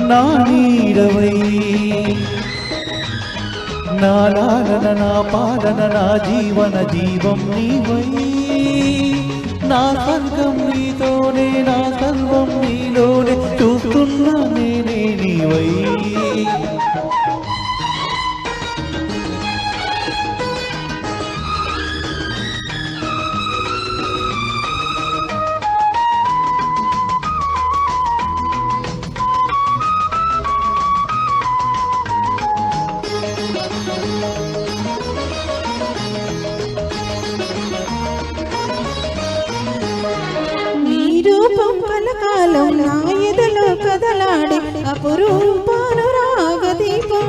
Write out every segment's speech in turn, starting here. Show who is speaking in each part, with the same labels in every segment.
Speaker 1: నా నీడవై నా లాలన నా పాలన నా జీవన జీవం నీవై నా స్వర్గం నీతోనే నా సర్వం నీలోనే చూస్తున్నా నేనే నీవై
Speaker 2: కలకాలం నా ఎదలో కదలాడే అపురూపానురాగ దీపం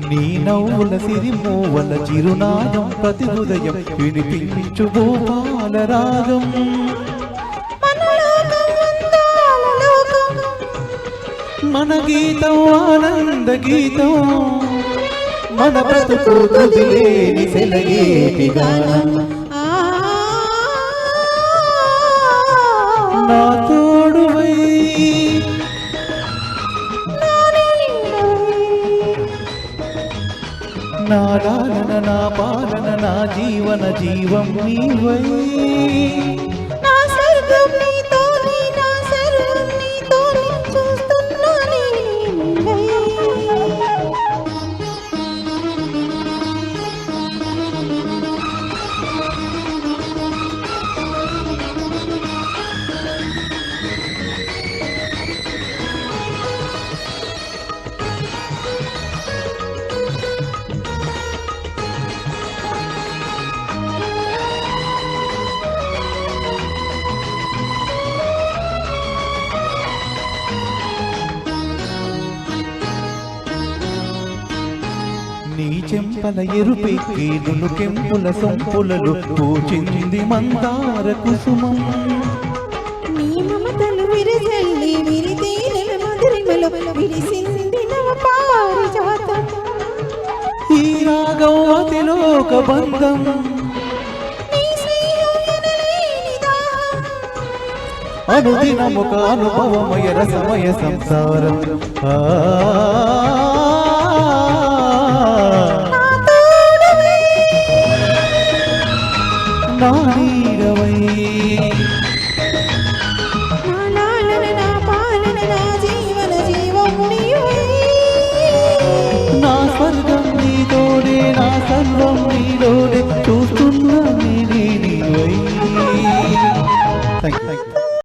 Speaker 1: నీ నవ్వుల సిరిమూవల చిరునాదం ప్రతి హృదయం వినిపించు భూపాల రాగం మన గీతం ఆనంద గీతం మన బ్రతుకు తుదిలేని సెలయేటి గానం నా తోడువై నా లాలన నా పాలన నా జీవన జీవం నీవై
Speaker 2: నా స్వర్గం నీతోనే నా సర్వం నీతోనే చూస్తున్నా నీవై
Speaker 1: నీ చెంపల ఎరుపెక్కి నును కెంపుల సొంపులలో పూచింది మందార కుసుమం
Speaker 2: నీ మమతలు విరజల్లి విరితేనెల మధురిమలో విరిసింది నవ పారిజాతం
Speaker 1: ఈ రాగం అతిలోక బంధం
Speaker 2: నీ స్నేహం ఎనలేని దాహం
Speaker 1: అనుదినముక అనుభవమయ రసమయ సంసారం నా నీడవై
Speaker 2: నా లాలన నా పాలన నా జీవన జీవం నీవై
Speaker 1: నా స్వర్గం నీతోనే నా సర్వం నీలో